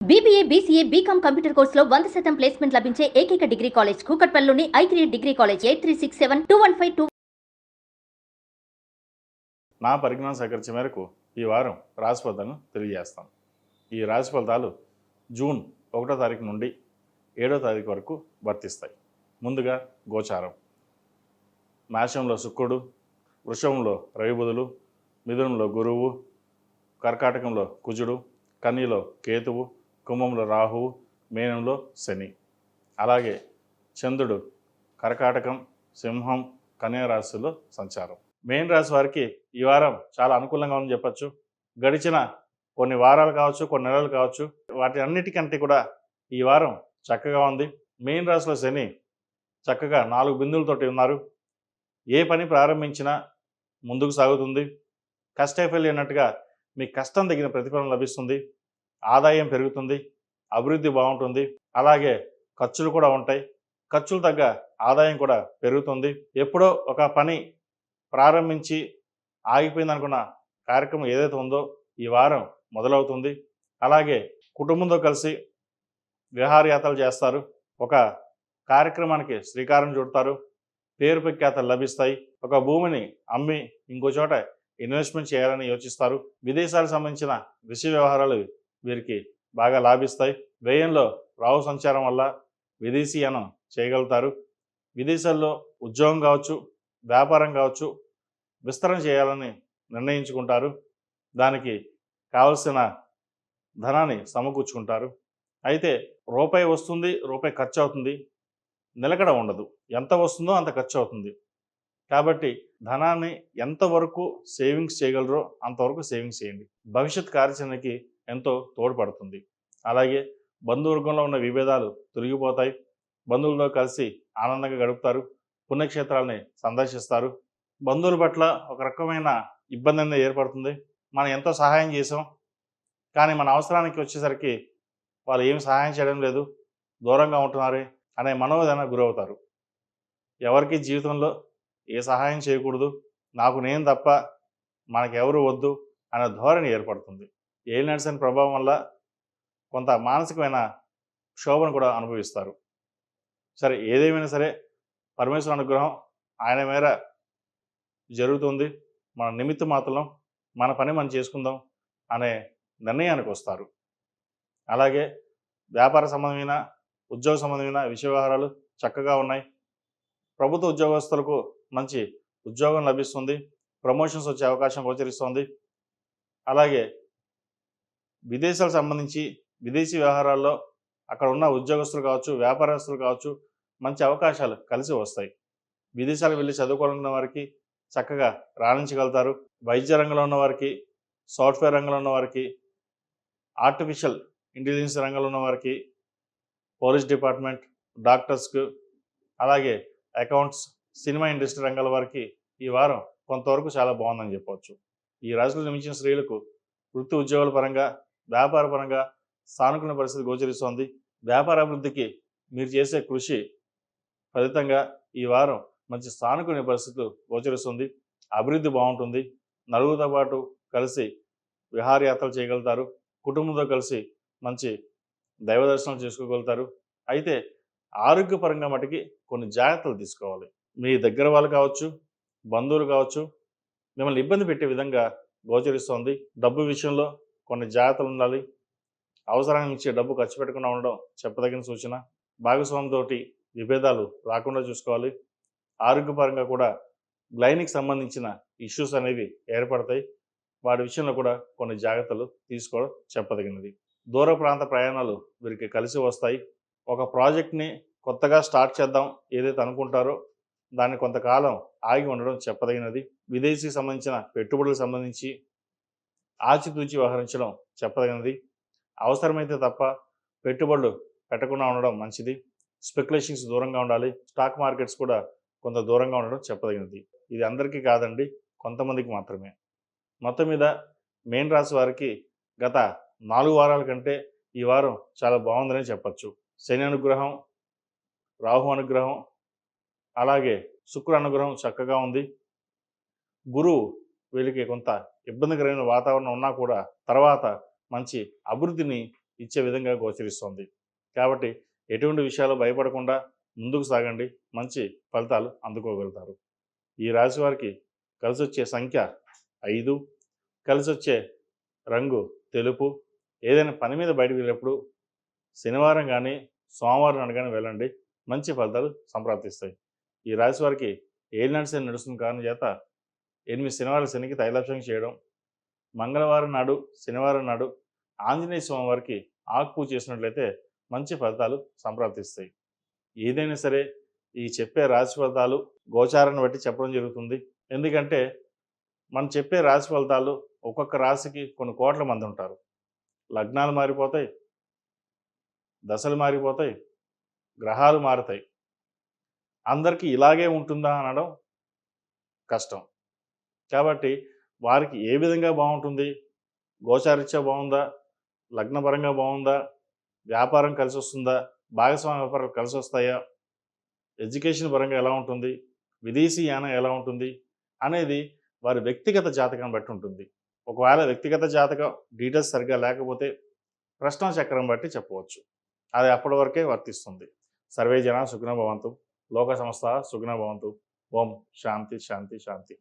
BBA, BCA, BCom computer కోర్సులో 100% placement లభించే ఏకైక డిగ్రీ కాలేజ్ కూకట్పల్లిలోని i3 డిగ్రీ కాలేజ్ 83672152. నా పరిజ్ఞానం సేకరించే మేరకు ఈ వారం రాశి ఫలితాలను తెలియజేస్తాం. ఈ రాశి ఫలితాలు జూన్ 1వ తారీఖు నుండి 7వ తారీఖు వరకు వర్తిస్తాయి. ముందుగా గోచారం. మేషంలో శుక్రుడు, వృషభంలో రవి బుధులు, మిథునంలో గురువు, కర్కాటకంలో కుజుడు, కన్యలో కేతువు, కుంభంలో రాహువు, మీనంలో శని. అలాగే చంద్రుడు కర్కాటకం, సింహం, కన్యా రాశిలో సంచారం. మేన్ రాశి వారికి ఈ వారం చాలా అనుకూలంగా ఉందని చెప్పచ్చు. గడిచిన కొన్ని వారాలు కావచ్చు, కొన్ని నెలలు కావచ్చు, వాటి అన్నిటికంటే కూడా ఈ వారం చక్కగా ఉంది. మేన్ రాశిలో శని చక్కగా 4 బిందువులతోటి ఉన్నారు. ఏ పని ప్రారంభించినా ముందుకు సాగుతుంది. కష్టఫలి అన్నట్టుగా మీ కష్టం తగిన ప్రతిఫలం లభిస్తుంది. ఆదాయం పెరుగుతుంది, అభివృద్ధి బాగుంటుంది. అలాగే ఖర్చులు కూడా ఉంటాయి. ఖర్చులు తగ్గ ఆదాయం కూడా పెరుగుతుంది. ఎప్పుడో ఒక పని ప్రారంభించి ఆగిపోయింది అనుకున్న కార్యక్రమం ఏదైతే ఉందో ఈ వారం మొదలవుతుంది. అలాగే కుటుంబంతో కలిసి విహారయాత్రలు చేస్తారు. ఒక కార్యక్రమానికి శ్రీకారం చుడతారు. పేరు ప్రఖ్యాతలు లభిస్తాయి. ఒక భూమిని అమ్మి ఇంకో చోట ఇన్వెస్ట్మెంట్ చేయాలని యోచిస్తారు. విదేశాలకు సంబంధించిన విషయ వ్యవహారాలు వీరికి బాగా లాభిస్తాయి. వ్యయంలో రాహు సంచారం వల్ల విదేశీయానం చేయగలుగుతారు. విదేశాల్లో ఉద్యోగం కావచ్చు, వ్యాపారం కావచ్చు, విస్తరణ చేయాలని నిర్ణయించుకుంటారు. దానికి కావలసిన ధనాన్ని సమకూర్చుకుంటారు. అయితే రూపాయి వస్తుంది, రూపాయి ఖర్చు అవుతుంది, నిలకడ ఉండదు. ఎంత వస్తుందో అంత ఖర్చు అవుతుంది. కాబట్టి ధనాన్ని ఎంతవరకు సేవింగ్స్ చేయగలరో అంతవరకు సేవింగ్స్ చేయండి. భవిష్యత్ కార్యాచరణకి ఎంతో తోడ్పడుతుంది. అలాగే బంధువర్గంలో ఉన్న విభేదాలు తొలగిపోతాయి. బంధువులతో కలిసి ఆనందంగా గడుపుతారు. పుణ్యక్షేత్రాలని సందర్శిస్తారు. బంధువుల పట్ల ఒక రకమైన ఇబ్బంది అనేది ఏర్పడుతుంది. మనం ఎంతో సహాయం చేసాం, కానీ మన అవసరానికి వచ్చేసరికి వాళ్ళు ఏమి సహాయం చేయడం లేదు, దూరంగా ఉంటున్నారే అనే మనోవేదన గురవుతారు. ఎవరికి జీవితంలో ఏ సహాయం చేయకూడదు, నాకు నేను తప్ప మనకెవరు వద్దు అనే ధోరణి ఏర్పడుతుంది. ఏలినాటి ప్రభావం వల్ల కొంత మానసికమైన క్షోభను కూడా అనుభవిస్తారు. సరే, ఏదేమైనా సరే పరమేశ్వర అనుగ్రహం ఆయన మేర జరుగుతుంది. మన నిమిత్త మాత్రం మన పని మనం చేసుకుందాం అనే నిర్ణయానికి వస్తారు. అలాగే వ్యాపార సంబంధమైన, ఉద్యోగ సంబంధమైన విషయ వ్యవహారాలు చక్కగా ఉన్నాయి. ప్రభుత్వ ఉద్యోగస్తులకు మంచి ఉద్యోగం లభిస్తుంది. ప్రమోషన్స్ వచ్చే అవకాశం గోచరిస్తుంది. అలాగే విదేశాలకు సంబంధించి విదేశీ వ్యవహారాల్లో అక్కడ ఉన్న ఉద్యోగస్తులు కావచ్చు, వ్యాపారస్తులు కావచ్చు, మంచి అవకాశాలు కలిసి వస్తాయి. విదేశాలకు వెళ్ళి చదువుకోవాలనుకున్న వారికి చక్కగా రాణించగలుగుతారు. వైద్య రంగంలో ఉన్న వారికి, సాఫ్ట్వేర్ రంగంలో ఉన్న వారికి, ఆర్టిఫిషియల్ ఇంటెలిజెన్స్ రంగంలో ఉన్న వారికి, పోలీస్ డిపార్ట్మెంట్, డాక్టర్స్కు, అలాగే అకౌంట్స్, సినిమా ఇండస్ట్రీ రంగాల వారికి ఈ వారం కొంతవరకు చాలా బాగుందని చెప్పవచ్చు. ఈ రాశిలో జన్మించిన స్త్రీలకు వృత్తి ఉద్యోగాల పరంగా, వ్యాపార పరంగా సానుకూల పరిస్థితి గోచరిస్తోంది. వ్యాపార అభివృద్ధికి మీరు చేసే కృషి ఫలితంగా ఈ వారం మంచి సానుకూల పరిస్థితులు గోచరిస్తుంది. అభివృద్ధి బాగుంటుంది. నలుగురితో పాటు కలిసి విహారయాత్రలు చేయగలుగుతారు. కుటుంబంతో కలిసి మంచి దైవ దర్శనం చేసుకోగలుగుతారు. అయితే ఆరోగ్యపరంగా మటుకి కొన్ని జాగ్రత్తలు తీసుకోవాలి. మీ దగ్గర వాళ్ళు కావచ్చు, బంధువులు కావచ్చు, మిమ్మల్ని ఇబ్బంది పెట్టే విధంగా గోచరిస్తోంది. డబ్బు విషయంలో కొన్ని జాగ్రత్తలు ఉండాలి. అవసరానికి ఇచ్చే డబ్బు ఖర్చు పెట్టకుండా ఉండడం చెప్పదగిన సూచన. భాగస్వామితోటి విభేదాలు రాకుండా చూసుకోవాలి. ఆరోగ్యపరంగా కూడా గ్లైనికి సంబంధించిన ఇష్యూస్ అనేవి ఏర్పడతాయి. వాటి విషయంలో కూడా కొన్ని జాగ్రత్తలు తీసుకోవడం చెప్పదగినది. దూర ప్రాంత ప్రయాణాలు వీరికి కలిసి వస్తాయి. ఒక ప్రాజెక్ట్ని కొత్తగా స్టార్ట్ చేద్దాం ఏదైతే అనుకుంటారో దాన్ని కొంతకాలం ఆగి ఉండడం చెప్పదగినది. విదేశీకి సంబంధించిన పెట్టుబడులకు సంబంధించి ఆచితూచి వ్యవహరించడం చెప్పదగినది. అవసరమైతే తప్ప పెట్టుబడులు పెట్టకుండా ఉండడం మంచిది. స్పెక్యులేషన్స్ దూరంగా ఉండాలి. స్టాక్ మార్కెట్స్ కూడా కొంత దూరంగా ఉండడం చెప్పదగినది. ఇది అందరికీ కాదండి, కొంతమందికి మాత్రమే. మొత్తం మీద మేన్ రాశి వారికి గత 4 వారాల కంటే ఈ వారం చాలా బాగుందని చెప్పచ్చు. శని అనుగ్రహం, రాహు అనుగ్రహం, అలాగే శుక్ర అనుగ్రహం చక్కగా ఉంది. గురువు వీళ్ళకి కొంత ఇబ్బందికరమైన వాతావరణం ఉన్నా కూడా తర్వాత మంచి అభివృద్ధిని ఇచ్చే విధంగా గోచరిస్తోంది. కాబట్టి ఎటువంటి విషయాలు భయపడకుండా ముందుకు సాగండి, మంచి ఫలితాలు అందుకోగలుగుతారు. ఈ రాశి వారికి కలిసొచ్చే సంఖ్య 5, కలిసొచ్చే రంగు తెలుపు. ఏదైనా పని మీద బయటకు వెళ్ళినప్పుడు శనివారం కానీ సోమవారం నాడు కానీ వెళ్ళండి, మంచి ఫలితాలు సంప్రాప్తిస్తాయి. ఈ రాశి వారికి ఏలినాటి శని నడుస్తున్న కారణం చేత 8 శనివారాల శనికి తైలాభిషేకం చేయడం, మంగళవారం నాడు శనివారం నాడు ఆంజనేయ స్వామి వారికి ఆకు పూజ చేసినట్లయితే మంచి ఫలితాలు సంప్రాప్తిస్తాయి. ఏదైనా సరే ఈ చెప్పే రాశి ఫలితాలు గోచారాన్ని బట్టి చెప్పడం జరుగుతుంది. ఎందుకంటే మనం చెప్పే రాశి ఫలితాలు ఒక్కొక్క రాశికి కొన్ని కోట్ల మంది ఉంటారు. లగ్నాలు మారిపోతాయి, దశలు మారిపోతాయి, గ్రహాలు మారుతాయి. అందరికీ ఇలాగే ఉంటుందా అనడం కష్టం. కాబట్టి వారికి ఏ విధంగా బాగుంటుంది, గోచారీత్యా బాగుందా, లగ్నపరంగా బాగుందా, వ్యాపారం కలిసి వస్తుందా, భాగస్వామ్య వ్యాపారాలు కలిసి వస్తాయా, ఎడ్యుకేషన్ పరంగా ఎలా ఉంటుంది, విదేశీ యానం ఎలా ఉంటుంది అనేది వారి వ్యక్తిగత జాతకాన్ని బట్టి ఉంటుంది. ఒకవేళ వ్యక్తిగత జాతకం డీటెయిల్స్ సరిగ్గా లేకపోతే ప్రశ్న చక్రం బట్టి చెప్పవచ్చు. అది అప్పటి వరకే వర్తిస్తుంది. సర్వే జన సుఖినో భవంతు, లోక సమస్త సుఖినో భవంతు. ఓం శాంతి శాంతి శాంతి.